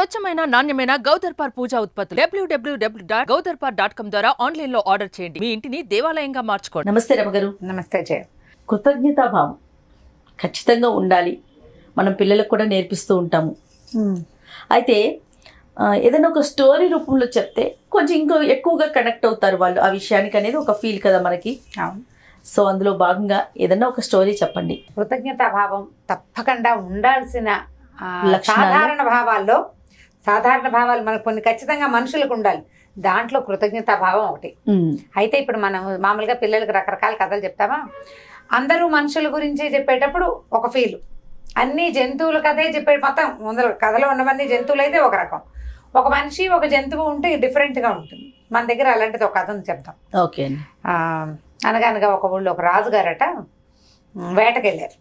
స్వచ్ఛమైన నాణ్యమైన గౌదర్పార్ పూజా ఉత్పత్తులు www.gaudarpar.com ద్వారా ఆన్లైన్ లో ఆర్డర్ చేయండి. మీ ఇంటిని దేవాలయంగా మార్చుకోండి. నమస్తే రమగారు. నమస్తే జయ. కృతజ్ఞతాభావం ఖచ్చితంగా ఉండాలి. మనం పిల్లలకు కూడా నేర్పిస్తూ ఉంటాము. అయితే ఏదైనా ఒక స్టోరీ రూపంలో చెప్తే కొంచెం ఇంకో ఎక్కువగా కనెక్ట్ అవుతారు వాళ్ళు ఆ విషయానికి అనేది ఒక ఫీల్ కదా మనకి. అవును. సో అందులో భాగంగా ఏదైనా ఒక స్టోరీ చెప్పండి. కృతజ్ఞతాభావం తప్పకుండా ఉండాల్సిన లక్షణాలు? సాధారణ భావాలు మనకు కొన్ని ఖచ్చితంగా మనుషులకు ఉండాలి. దాంట్లో కృతజ్ఞతాభావం ఒకటి. అయితే ఇప్పుడు మనం మామూలుగా పిల్లలకి రకరకాల కథలు చెప్తామా, అందరూ మనుషుల గురించి చెప్పేటప్పుడు ఒక ఫీల్, అన్ని జంతువుల కథే చెప్పే మొత్తం ముందర కథలో ఉన్నవన్నీ జంతువులు అయితే ఒక రకం, ఒక మనిషి ఒక జంతువు ఉంటే డిఫరెంట్గా ఉంటుంది. మన దగ్గర అలాంటిది ఒక కథను చెప్తాం. ఓకే. అనగనగా ఒక ఊళ్ళో ఒక రాజుగారట వేటకెళ్ళారు.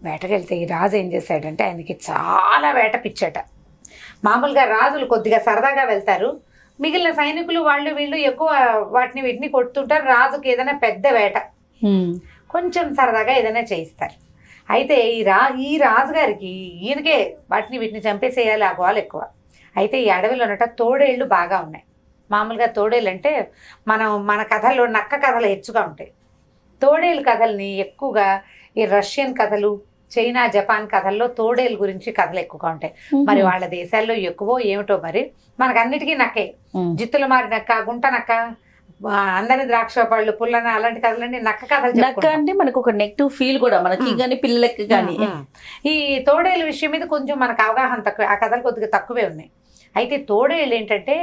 వేటకెళ్తే ఈ రాజు ఏం చేశాడంటే ఆయనకి చాలా వేట పిచ్చట. మామూలుగా రాజులు కొద్దిగా సరదాగా వెళ్తారు, మిగిలిన సైనికులు వాళ్ళు వీళ్ళు ఎక్కువ వాటిని వీటిని కొడుతుంటారు. రాజుకి ఏదైనా పెద్ద వేట కొంచెం సరదాగా ఏదైనా చేయిస్తారు. అయితే ఈ రాజుగారికి ఈయనకే వాటిని వీటిని చంపేసేయాలి ఆ గోలు ఎక్కువ. అయితే ఈ అడవిలోనట తోడేళ్ళు బాగా ఉన్నాయి. మామూలుగా తోడేళ్ళు అంటే మన కథల్లో నక్క కథలు హెచ్చుగా ఉంటాయి. తోడేళ్ళు కథల్ని ఎక్కువగా ఈ రష్యన్ కథలు, చైనా, జపాన్ కథల్లో తోడేళ్ళ గురించి కథలు ఎక్కువగా ఉంటాయి. మరి వాళ్ళ దేశాల్లో ఎక్కువో ఏమిటో మరి మనకు అన్నిటికీ నక్కే. జిత్తుల మారి నక్క, గుంట నక్క, అందరి ద్రాక్ష పళ్ళు, పుల్లన, అలాంటి కథలన్నీ నక్క కథలు. నక్క అంటే మనకు ఒక నెగిటివ్ ఫీల్ కూడా మనకి కానీ పిల్లలకి కానీ. ఈ తోడేళ్ళ విషయం మీద కొంచెం మనకు అవగాహన తక్కువ, ఆ కథలు కొద్దిగా తక్కువే ఉన్నాయి. అయితే తోడేళ్ళు ఏంటంటే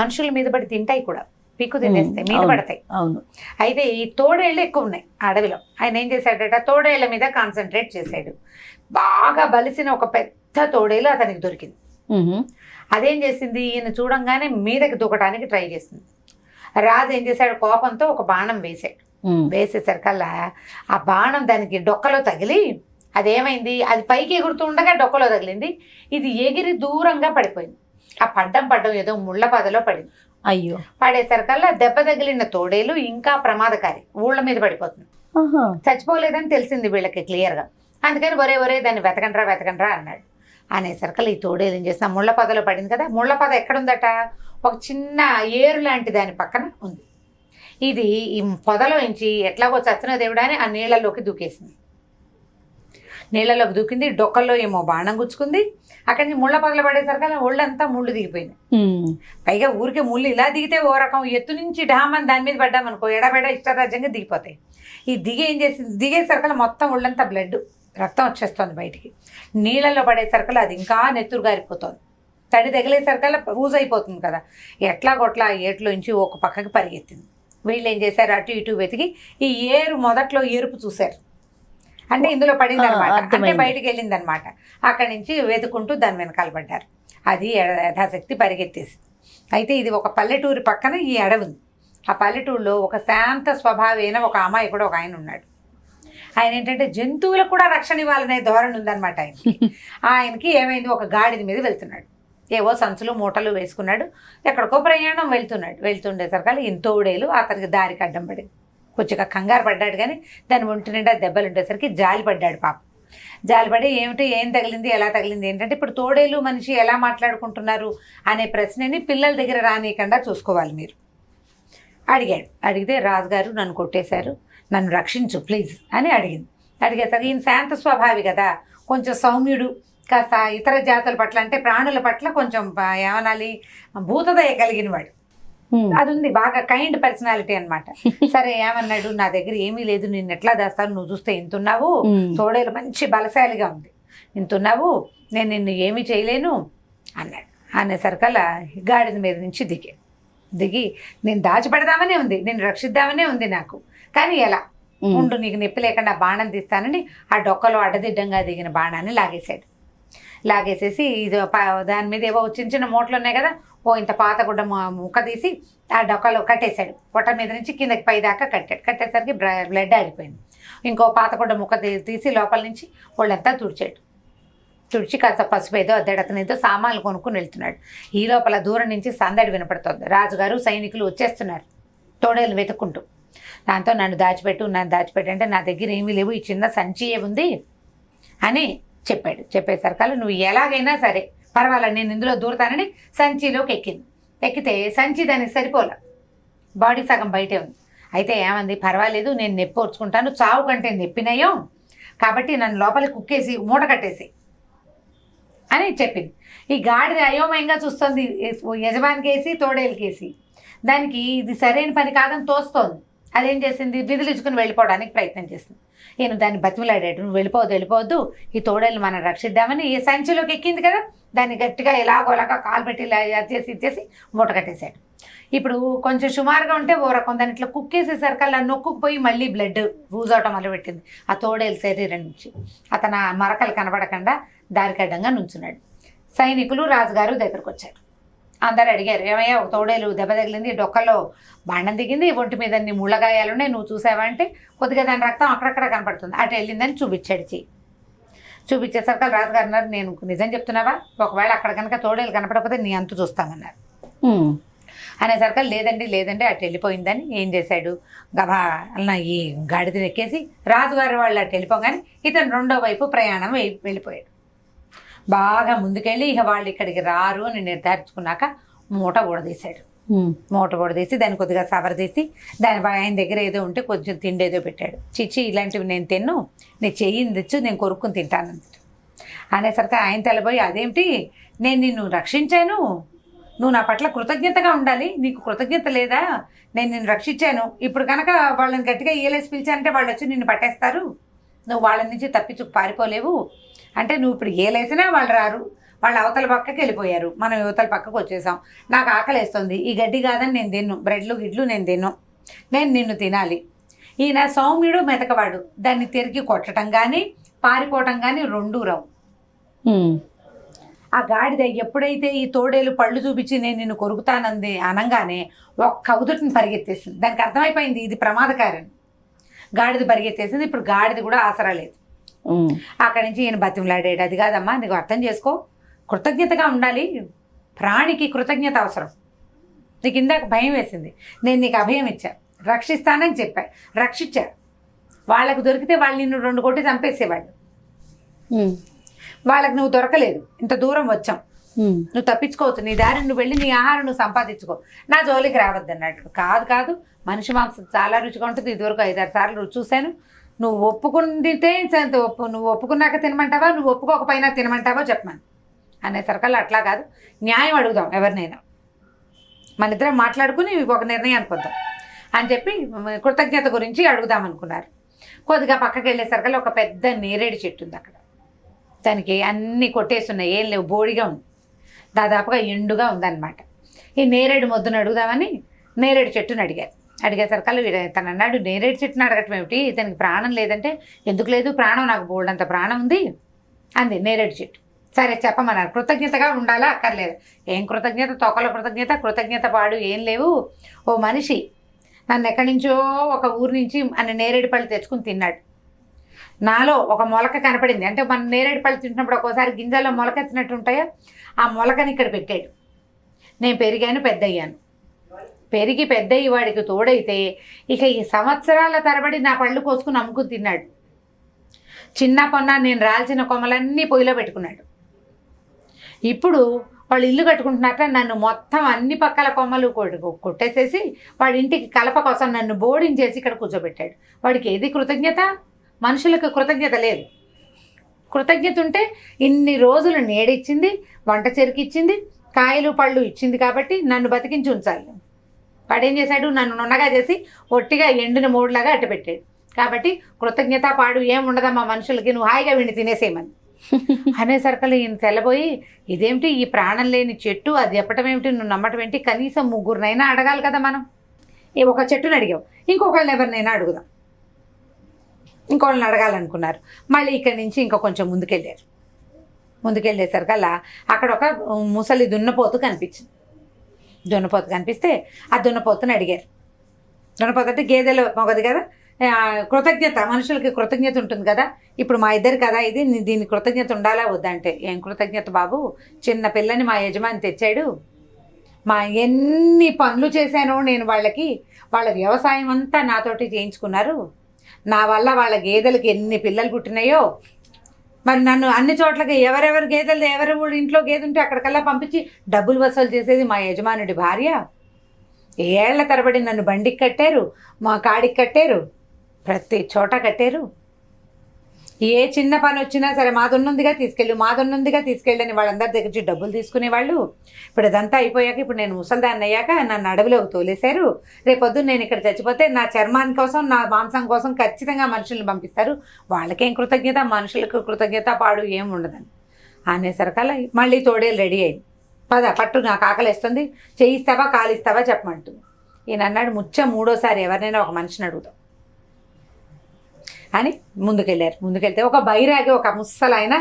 మనుషుల మీద పడి తింటాయి కూడా, పీక్కు తినేస్తాయి, మీద పడతాయి. అవును. అయితే ఈ తోడేళ్ళు ఎక్కువ ఉన్నాయి అడవిలో. ఆయన ఏం చేశాడట, తోడేళ్ల మీద కాన్సన్ట్రేట్ చేశాడు. బాగా బలిసిన ఒక పెద్ద తోడేలు అతనికి దొరికింది. అదేం చేసింది, ఈయన చూడంగానే మీదకి దూకడానికి ట్రై చేసింది. రాజు ఏం చేశాడు, కోపంతో ఒక బాణం వేసాడు. వేసేసరికల్లా ఆ బాణం దానికి డొక్కలో తగిలి అదేమైంది, అది పైకి ఎగురుతూ ఉండగా డొక్కలో తగిలింది. ఇది ఎగిరి దూరంగా పడిపోయింది. ఆ పడ్డం ఏదో ముళ్ళ పదలో పడింది. అయ్యో. పడేసరికల్లా దెబ్బ తగిలిన తోడేలు ఇంకా ప్రమాదకారి, ఊళ్ళ మీద పడిపోతుంది. చచ్చిపోలేదని తెలిసింది వీళ్ళకి క్లియర్గా. అందుకని ఒరే దాన్ని వెతకండ్రా అన్నాడు. అనేసరికల్లా ఈ తోడేలు ఏం చేసిన, ముళ్ళ పదలో పడింది కదా, ముళ్ళ పద ఎక్కడుందట, ఒక చిన్న ఏరు లాంటి దాని పక్కన ఉంది. ఇది ఈ పొదలో నుంచి ఎట్లాగో చచ్చిన దేవుడాని ఆ నీళ్ళలోకి దూకేసింది. నీళ్ళలోకి దూకింది, డొక్కల్లో ఏమో బాణం గుచ్చుకుంది. అక్కడి నుంచి ముళ్ళ పదలు పడేసరికి ఒళ్ళంతా ముళ్ళు దిగిపోయింది. పైగా ఊరికే ముళ్ళు ఇలా దిగితే ఓ రకం, ఎత్తు నుంచి డామని దాని మీద పడ్డామనుకో ఎడబెడ ఇష్టరాజ్యంగా దిగిపోతాయి. ఈ ఏం చేసింది, దిగేసరికల్లా మొత్తం ఒళ్ళంతా బ్లడ్, రక్తం వచ్చేస్తుంది బయటికి. నీళ్ళల్లో పడేసరికల్లా అది ఇంకా నెత్తురు గారిపోతుంది. తడి తగిలేసరికల్లా ఊజ్ అయిపోతుంది కదా. ఎట్లా కొట్లా ఏట్లో నుంచి ఒక పక్కకి పరిగెత్తింది. వీళ్ళు ఏం చేశారు, అటు ఇటు వెతికి ఈ ఏరు మొదట్లో ఎరుపు చూశారు, అంటే ఇందులో పడింది అనమాట, అంటే బయటికి వెళ్ళింది అనమాట. అక్కడి నుంచి వెతుకుంటూ దాని వెనకాల పడ్డారు. అది యథాశక్తి పరిగెత్తేసి. అయితే ఇది ఒక పల్లెటూరి పక్కన ఈ అడవి ఉంది. ఆ పల్లెటూరులో ఒక శాంత స్వభావైన ఒక అమ్మాయి కూడా ఒక ఆయన ఉన్నాడు. ఆయన ఏంటంటే జంతువులకు కూడా రక్షణ ఇవ్వాలనే ధోరణి ఉందన్నమాట ఆయనకి ఏమైంది, ఒక గాడిద మీద వెళ్తున్నాడు, ఏవో సంచులు మూటలు వేసుకున్నాడు, ఎక్కడికో ప్రయాణం వెళ్తుండేసరికి ఈయన తోడేలు అతనికి దారికి అడ్డం పడింది. కొంచెంగా కంగారు పడ్డాడు, కానీ దాని ఒంటి నిండా దెబ్బలు ఉండేసరికి జాలి పడ్డాడు పాపం. జాలిపడి ఏం తగిలింది, ఎలా తగిలింది, ఏంటంటే ఇప్పుడు తోడేలు మనిషి ఎలా మాట్లాడుకుంటున్నారు అనే ప్రశ్నని పిల్లల దగ్గర రానియకుండా చూసుకోవాలి మీరు. అడిగితే రాజుగారు నన్ను కొట్టేశారు, నన్ను రక్షించు ప్లీజ్ అని అడిగేసరికి ఈయన శాంత స్వభావి కదా, కొంచెం సౌమ్యుడు, కాస్త ఇతర జాతుల పట్ల అంటే ప్రాణుల పట్ల కొంచెం ఏమనాలి, భూతదయ కలిగిన వాడు. అది ఉంది, బాగా కైండ్ పర్సనాలిటీ అనమాట. సరే ఏమన్నాడు, నా దగ్గర ఏమీ లేదు, నిన్ను ఎట్లా దాస్తాను, నువ్వు చూస్తే ఇంతున్నావు, తోడేలు మంచి బలశాలిగా ఉంది, ఇంతున్నావు, నేను నిన్ను ఏమీ చేయలేను అన్నాడు. అనేసరికల్లా గాడిద మీద నుంచి దిగి నేను దాచిపెడదామనే ఉంది, నేను రక్షిద్దామనే ఉంది నాకు, కానీ ఎలా ఉండు, నీకు నొప్పి లేకుండా బాణం తీస్తానని ఆ డొక్కలో అడ్డదిడ్డంగా దిగిన బాణాన్ని లాగేసేసి ఇది దాని మీద ఏవో చిన్న చిన్న మూటలు ఉన్నాయి కదా, ఓ ఇంత పాత గుడ్డ ముక్క తీసి ఆ డొక్కలో కట్టేశాడు. పొట్ట మీద నుంచి కిందకి పై దాకా కట్టేసరికి బ్లడ్ ఆగిపోయింది. ఇంకో పాత గుడ్డ ముక్క తీసి లోపల నుంచి వాళ్ళంతా తుడిచి కాస్త పసుపు ఏదో అద్దెడతనేదో సామాన్లు కొనుక్కుని వెళ్తున్నాడు. ఈ లోపల దూరం నుంచి సందడి వినపడుతుంది. రాజుగారు సైనికులు వచ్చేస్తున్నారు తోడేలు వెతుక్కుంటూ. దాంతో నన్ను దాచిపెట్టు అంటే నా దగ్గర ఏమీ లేవు, ఈ చిన్న సంచి ఉంది అని చెప్పాడు. చెప్పేసరికల్లా నువ్వు ఎలాగైనా సరే పర్వాలేదు నేను ఇందులో దూరతానని సంచిలోకి ఎక్కితే సంచి దానికి సరిపోలే, బాడీ సగం బయటే ఉంది. అయితే ఏమంది, పర్వాలేదు నేను నొప్పి ఓర్చుకుంటాను, చావు కంటే నొప్పినయో, కాబట్టి నన్ను లోపలికి కుక్కేసి మూట కట్టేసి అని చెప్పింది. ఈ గాడిద అయోమయంగా చూస్తుంది, యజమానికేసి తోడేలకేసి. దానికి ఇది సరైన పని కాదని తోస్తోంది. అదేం చేసింది, విధులించుకుని వెళ్ళిపోవడానికి ప్రయత్నం చేసింది. నేను దాన్ని బతిమలాడాడు, నువ్వు వెళ్ళిపోవద్దు, ఈ తోడేలు మనం రక్షిద్దామని ఈ సంచిలోకి ఎక్కింది కదా, దాన్ని గట్టిగా ఎలాగోలాగా కాలు పెట్టి ఇలా ఇచ్చేసి మూట కట్టేశాడు. ఇప్పుడు కొంచెం సుమారుగా ఉంటే ఓ రకం దాన్ని ఇట్లా కుక్కేసేసరికల్లా నొక్కుపోయి మళ్ళీ బ్లడ్ లూజ్ అవటం మొదలుపెట్టింది ఆ తోడేలు శరీరం నుంచి. అతను ఆ మరకలు కనబడకుండా దారికడ్డంగా నుంచున్నాడు. సైనికులు రాజుగారు దగ్గరకు వచ్చారు. అందరు అడిగారు, ఏమయ్యా ఒక తోడేలు దెబ్బ తగిలింది, డొక్కలో బాణం దిగింది, ఒంటి మీద అన్ని ముళ్ళగాయాలున్నాయి, నువ్వు చూసావా అంటే కొద్దిగా దాని రక్తం అక్కడక్కడ కనపడుతుంది, అటు వెళ్ళిందని చూపించాడు. చూపించేసరికి రాజుగారు అన్నారు, నేను నిజం చెప్తున్నావా, ఒకవేళ అక్కడ కనుక తోడేలు కనపడకపోతే నీ అంతు చూస్తామన్నారు. అనేసరికి లేదండి అటు వెళ్ళిపోయిందని ఏం చేశాడు, గబా అన్న ఈ గాడిదని ఎక్కేసి రాజుగారు వాళ్ళు అటు వెళ్ళిపోగానే ఇతను రెండో వైపు ప్రయాణం వెళ్ళిపోయాడు. బాగా ముందుకెళ్ళి ఇక వాళ్ళు ఇక్కడికి రారు అని నిర్ధారించుకున్నాక మూట ఊడదీశాడు. మూట ఊడదీసి దాన్ని కొద్దిగా సవరదీసి దాని ఆయన దగ్గర ఏదో ఉంటే కొంచెం తిండి ఏదో పెట్టాడు. చిచ్చి ఇలాంటివి నేను తిన్ను, నీ చెయ్యిని తెచ్చు, నేను కొరుక్కుని తింటాను అనేసరికి ఆయన తెలబోయి, అదేమిటి, నేను నిన్ను రక్షించాను, నువ్వు నా పట్ల కృతజ్ఞతగా ఉండాలి, నీకు కృతజ్ఞత లేదా, నేను నిన్ను రక్షించాను, ఇప్పుడు కనుక వాళ్ళని గట్టిగా ఈలేసి పిలిచానంటే వాళ్ళు వచ్చి నిన్ను పట్టేస్తారు, నువ్వు వాళ్ళ నుంచి తప్పించుకు పారిపోలేవు, అంటే నువ్వు ఇప్పుడు ఏలేసినా వాళ్ళు రారు, వాళ్ళు అవతల పక్కకి వెళ్ళిపోయారు, మనం యువతల పక్కకు వచ్చేసాం, నాకు ఆకలేస్తుంది, ఈ గడ్డి కాదని నేను తిన్ను, బ్రెడ్లు గిడ్లు నేను తిన్ను, నేను నిన్ను తినాలి. ఈయన సౌమ్యుడు మెతకవాడు, దాన్ని తిరిగి కొట్టడం కానీ పారిపోవటం కానీ రెండూ రావు. ఆ గాడిద ఎప్పుడైతే ఈ తోడేలు పళ్ళు చూపించి నేను నిన్ను కొరుకుతానంది అనగానే ఒక్క ఉదుటిని పరిగెత్తేసింది. దానికి అర్థమైపోయింది ఇది ప్రమాదకారని. గాడిద పరిగెత్తేసింది. ఇప్పుడు గాడిద కూడా ఆసరా లేదు. అక్కడి నుంచి ఈయన బతిమలాడాడు, అది కాదమ్మా, నీకు అర్థం చేసుకో, కృతజ్ఞతగా ఉండాలి, ప్రాణికి కృతజ్ఞత అవసరం, నీకు ఇందాక భయం వేసింది, నేను నీకు అభయం ఇచ్చా, రక్షిస్తానని చెప్పా, రక్షించా, వాళ్ళకు దొరికితే వాళ్ళు నిన్ను 2 కొట్టి చంపేసేవాళ్ళు, వాళ్ళకి నువ్వు దొరకలేదు, ఇంత దూరం వచ్చాం, నువ్వు తప్పించుకోవచ్చు, నీ దారి నువ్వు వెళ్ళి నీ ఆహారం నువ్వు సంపాదించుకో, నా జోలికి రావద్దు అన్నట్టు. కాదు మనిషి మాంసం చాలా రుచిగా ఉంటుంది, ఇదివరకు 5-6 సార్లు రుచి చూశాను, నువ్వు ఒప్పుకుంటే నువ్వు ఒప్పుకున్నాక తినమంటావా, నువ్వు ఒప్పుకోకపోయినా తినమంటావో చెప్పమని అనేసరికల్లా అట్లా కాదు, న్యాయం అడుగుదాం ఎవరినైనా, మన ఇద్దరం మాట్లాడుకుని ఒక నిర్ణయానికి వద్దాం అని చెప్పి కృతజ్ఞత గురించి అడుగుదాం అనుకున్నారు. కొద్దిగా పక్కకి వెళ్ళేసరికల్లా ఒక పెద్ద నేరేడు చెట్టు ఉంది అక్కడ, దానికి అన్నీ కొట్టేస్తున్నాయి, ఏం లేవు, బోడిగా ఉంది, దాదాపుగా ఎండుగా ఉందన్నమాట. ఈ నేరేడు మొద్దును అడుగుదామని నేరేడు చెట్టును అడిగేసరికల్లా తను అన్నాడు, నేరేడు చెట్టును అడగటం ఏమిటి, ఇతనికి ప్రాణం లేదంటే, ఎందుకు లేదు, ప్రాణం నాకు బోల్డంత ప్రాణం ఉంది అంది నేరేడు చెట్టు. సరే చెప్పమన్నారు, కృతజ్ఞతగా ఉండాలా అక్కర్లేదు, ఏం కృతజ్ఞత, తొక్కల కృతజ్ఞత పాడు ఏం లేవు, ఓ మనిషి నన్ను ఎక్కడి నుంచో ఒక ఊరి నుంచి అన్న నేరేడు పళ్ళు తెచ్చుకుని తిన్నాడు, నాలో ఒక మొలక కనపడింది, అంటే మనం నేరేడు పళ్ళు తింటున్నప్పుడు ఒక్కోసారి గింజల్లో మొలకెత్తినట్టు ఉంటాయో, ఆ మొలకని ఇక్కడ పెట్టాడు, నేను పెరిగాను, పెద్దయ్యాను, పెరిగి పెద్దయ్యి వాడికి తోడైతే ఇక ఈ సంవత్సరాల తరబడి నా పళ్ళు కోసుకుని అమ్ముకుని తిన్నాడు, చిన్న పొన్న నేను రాల్చిన కొమ్మలన్నీ పొయ్యిలో పెట్టుకున్నాడు. ఇప్పుడు వాళ్ళు ఇల్లు కట్టుకుంటున్నట్ట నన్ను మొత్తం అన్ని పక్కల కొమ్మలు కొట్టేసేసి వాడి ఇంటికి కలప కోసం నన్ను బోర్డించేసి ఇక్కడ కూర్చోబెట్టాడు. వాడికి ఏది కృతజ్ఞత, మనుషులకు కృతజ్ఞత లేదు. కృతజ్ఞత ఉంటే ఇన్ని రోజులు నీడిచ్చింది, వంట చెరుకిచ్చింది, కాయలు పళ్ళు ఇచ్చింది కాబట్టి నన్ను బతికించి ఉంచాలి. వాడేం చేశాడు, నన్ను నున్నగా చేసి ఒట్టిగా ఎండిన మూడులాగా అట్టు పెట్టాడు. కాబట్టి కృతజ్ఞత పాడు ఏం ఉండదమ్మా మనుషులకి, నువ్వు హాయిగా వీడిని తినేసేయమని అనేసరికలు ఈయన తెల్లబోయి, ఇదేమిటి ఈ ప్రాణం లేని చెట్టు, అది చెప్పటం ఏమిటి, నువ్వు నమ్మటం ఏంటి, కనీసం 3 అడగాలి కదా మనం, ఒక చెట్టుని అడిగావు, ఇంకొకళ్ళని ఎవరినైనా అడుగుదాం, ఇంకోళ్ళని అడగాలనుకున్నారు. మళ్ళీ ఇక్కడి నుంచి ఇంకా కొంచెం ముందుకెళ్ళేసరికల్లా అక్కడ ఒక ముసలి దున్నపోతు కనిపించింది. దున్నపోతు కనిపిస్తే ఆ దున్నపోతుని అడిగారు. దున్నపోతు అంటే గేదెలు మొగది కదా, కృతజ్ఞత, మనుషులకి కృతజ్ఞత ఉంటుంది కదా, ఇప్పుడు మా ఇద్దరు కదా ఇది, దీని కృతజ్ఞత ఉండాలా వద్దంటే, ఏం కృతజ్ఞత బాబు, చిన్న పిల్లని మా యజమాని తెచ్చాడు, ఎన్ని పనులు చేశానో నేను వాళ్ళకి, వాళ్ళ వ్యవసాయం అంతా నాతోటి చేయించుకున్నారు, నా వల్ల వాళ్ళ గేదెలకి ఎన్ని పిల్లలు పుట్టినాయో, మరి నన్ను అన్ని చోట్లకి ఎవరెవరి గేదెలు ఎవరెవరి ఇంట్లో గేదె ఉంటే అక్కడికల్లా పంపించి డబ్బులు వసూలు చేసేది మా యజమానుడి భార్య. ఏళ్ల తరబడి నన్ను బండికి కట్టారు, మా కాడికి కట్టారు, ప్రతి చోట కట్టారు. ఏ చిన్న పని వచ్చినా సరే మాదున్నుందిగా తీసుకెళ్ళని వాళ్ళందరి దగ్గర నుంచి డబ్బులు తీసుకునేవాళ్ళు. ఇప్పుడు అదంతా అయిపోయాక ఇప్పుడు నేను ముసలిదాన్ని అయ్యాక నన్ను అడవిలోకి తోలేశారు. రేపొద్దున నేను ఇక్కడ చచ్చిపోతే నా చర్మాని కోసం నా మాంసం కోసం ఖచ్చితంగా మనుషుల్ని పంపిస్తారు. వాళ్ళకేం కృతజ్ఞత, మనుషులకు కృతజ్ఞత పాడు ఏం ఉండదని అనేసరికల్లా మళ్ళీ తోడేలు రెడీ అయింది. పట్టు నాకు ఆకలిస్తుంది, చేయిస్తావా కాలిస్తావా చెప్పమంటుంది. ఈయన అన్నాడు, మూడోసారి ఎవరినైనా ఒక మనిషిని అడుగుతాం అని ముందుకెళ్తే ఒక బైరాగి, ఒక ముసలాయన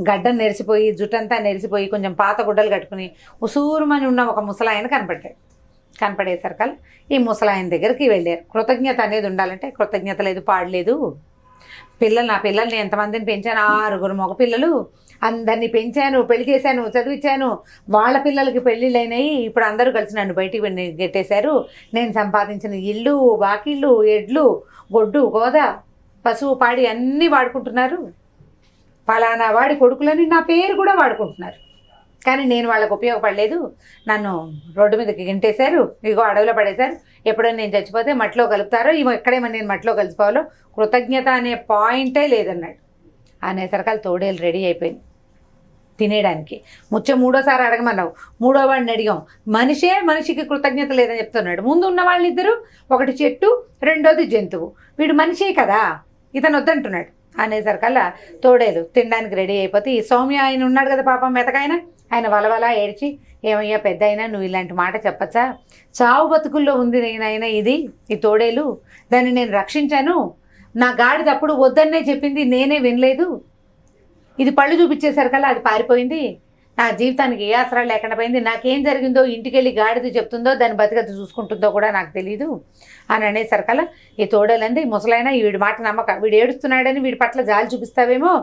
గడ్డం నెరిసిపోయి జుట్టంతా నెరిసిపోయి కొంచెం పాత గుడ్డలు కట్టుకుని ఉసూరుమని ఉన్న ఒక ముసలాయన కనపడేసరికల్ ఈ ముసలాయన దగ్గరికి వెళ్ళారు. కృతజ్ఞత అనేది ఉండాలంటే కృతజ్ఞత లేదు, పాడలేదు. నా పిల్లల్ని ఎంతమందిని పెంచాను, 6 మగ పిల్లలు, అందరినీ పెంచాను, పెళ్లి చేశాను, చదివించాను. వాళ్ళ పిల్లలకి పెళ్ళిళ్ళు అయినాయి. ఇప్పుడు అందరూ కలిసి నన్ను బయటికి గెట్టేశారు. నేను సంపాదించిన ఇల్లు, వాకిళ్ళు, ఎడ్లు, గొడ్డు, గోద, పశువు, పాడి అన్నీ వాడుకుంటున్నారు. ఫలానా వాడి కొడుకులని నా పేరు కూడా వాడుకుంటున్నారు. కానీ నేను వాళ్ళకు ఉపయోగపడలేదు. నన్ను రోడ్డు మీదకి గింటేశారు, ఇగో అడవిలో పడేశారు. ఎప్పుడైనా నేను చచ్చిపోతే మట్టిలో కలుపుతారో, ఎక్కడేమో నేను మట్టిలో కలిసిపోవాలో, కృతజ్ఞత అనే పాయింటే లేదన్నాడు. అనేసరికల్ తోడేలు రెడీ అయిపోయింది తినేయడానికి. మూడోసారి అడగమన్నావు, మూడో వాడిని అడిగాం. మనిషికి కృతజ్ఞత లేదని చెప్తున్నాడు. ముందు ఉన్న వాళ్ళిద్దరూ, ఒకటి చెట్టు, రెండోది జంతువు, వీడు మనిషే కదా, ఇతను వద్దంటున్నాడు. అనేసరికల్లా తోడేలు తినడానికి రెడీ అయిపోతే ఈ సౌమ్య ఆయన ఉన్నాడు కదా పాపం మెతకాయన, ఆయన వలవలా ఏడ్చి, ఏమయ్యా పెద్ద అయినా నువ్వు ఇలాంటి మాట చెప్పచ్చా, చావు బతుకుల్లో ఉంది నేనైనా ఈ తోడేలు, దాన్ని నేను రక్షించాను, నా గాడిద అప్పుడు వద్దన్నే చెప్పింది, నేనే వినలేదు, ఇది పళ్ళు చూపించేసరికల్లా అది పారిపోయింది, నా జీవితానికి ఏ ఆసరాలు లేకుండా పోయింది, నాకేం జరిగిందో ఇంటికి వెళ్ళి గాడిద చెప్తుందో దాని బతికత చూసుకుంటుందో కూడా నాకు తెలీదు అని అనేసరికల్లా ఈ తోడేలంది, ముసలైనా వీడి మాట నమ్మక, వీడు ఏడుస్తున్నాడని వీడి పట్ల జాలి చూపిస్తావేమో,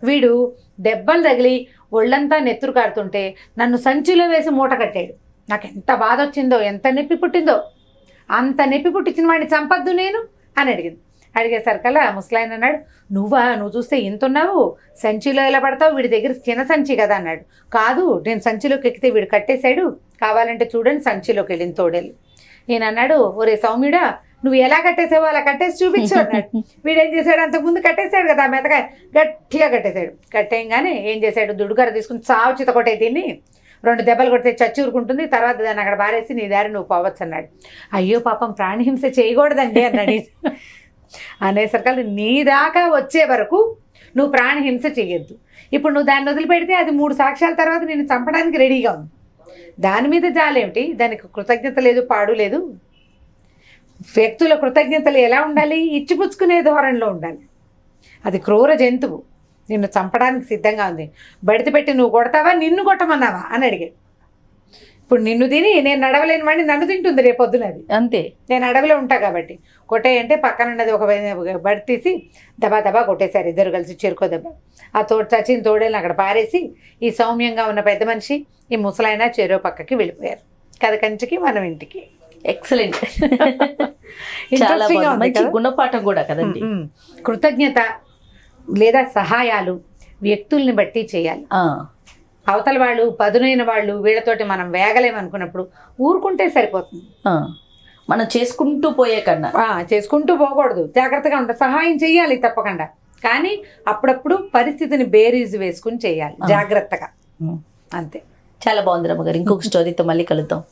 వీడు దెబ్బలు తగిలి ఒళ్ళంతా నెత్తురు కారుతుంటే నన్ను సంచిలో వేసి మూట కట్టాడు, నాకు ఎంత బాధ వచ్చిందో, ఎంత నొప్పి పుట్టిందో, అంత నొప్పి పుట్టించిన వాడిని చంపద్దు నేను అని అడిగేసరికల్లా ముసలాయన అన్నాడు, నువ్వు చూస్తే ఇంత ఉన్నావు, సంచిలో ఎలా పడతావు, వీడి దగ్గర చిన్న సంచి కదా అన్నాడు. కాదు, నేను సంచిలోకి ఎక్కితే వీడు కట్టేశాడు, కావాలంటే చూడండి సంచిలోకి వెళ్ళింది తోడేలు. ఈయన అన్నాడు, ఒరే సౌమ్యుడా, నువ్వు ఎలా కట్టేసావో అలా కట్టేసి చూపించు అన్నాడు. వీడేం చేశాడు, అంతకుముందు కట్టేశాడు కదా ఆ మెతకాయ, గట్టిగా కట్టేశాడు. కట్టేయంగానే ఏం చేశాడు, దుడుకర తీసుకుని చావు చిత కొట్టే దీన్ని 2 దెబ్బలు కొడితే చచ్చూరుకుంటుంది, తర్వాత దాన్ని అక్కడ బారేసి నీ దారి నువ్వు పోవచ్చు అన్నాడు. అయ్యో పాపం ప్రాణిహింస చేయకూడదండి అన్నాడు. అనేసరికి నీ దాకా వచ్చే వరకు నువ్వు ప్రాణహింస చెయ్యొద్దు, ఇప్పుడు నువ్వు దాన్ని వదిలిపెడితే అది 3 సాక్ష్యాల తర్వాత నేను చంపడానికి రెడీగా ఉంది, దాని మీద జాలేమిటి, దానికి కృతజ్ఞత లేదు, పాడు లేదు. వ్యక్తుల కృతజ్ఞతలు ఎలా ఉండాలి, ఇచ్చిపుచ్చుకునే ధోరణిలో ఉండాలి. అది క్రూర జంతువు, నిన్ను చంపడానికి సిద్ధంగా ఉంది, బడితి పెట్టి నువ్వు కొడతావా, నిన్ను కొట్టమన్నావా అని అడిగాడు. ఇప్పుడు నిన్ను తిని నేను నడవలేని వాడిని నన్ను తింటుంది రేపొద్దున, అది అంతే, నేను అడవిలో ఉంటా కాబట్టి. కొట్టేయంటే పక్కన ఉన్నది ఒక బడి తీసి దబా కొట్టేశారు ఇద్దరు కలిసి, చెరుకో దెబ్బ. ఆ చచ్చిన తోడేలను అక్కడ పారేసి ఈ సౌమ్యంగా ఉన్న పెద్ద మనిషి ఈ ముసలైన చెరో పక్కకి వెళ్ళిపోయారు. కథ కంచికి మనం ఇంటికి. ఎక్సలెంట్, మంచి గుణపాఠం కూడా కదండి. కృతజ్ఞత లేదా సహాయాలు వ్యక్తుల్ని బట్టి చేయాలి. అవతల వాళ్ళు పదునైన వాళ్ళు, వీళ్ళతోటి మనం వేగలేమనుకున్నప్పుడు ఊరుకుంటే సరిపోతుంది. మనం చేసుకుంటూ పోయే కన్నా చేసుకుంటూ పోకూడదు, జాగ్రత్తగా ఉంటా, సహాయం చెయ్యాలి తప్పకుండా, కానీ అప్పుడప్పుడు పరిస్థితిని బేరీజు వేసుకుని చేయాలి జాగ్రత్తగా, అంతే. చాలా బాగుంది రమ్మగారు. ఇంకొక స్టోరీతో మళ్ళీ కలుద్దాం.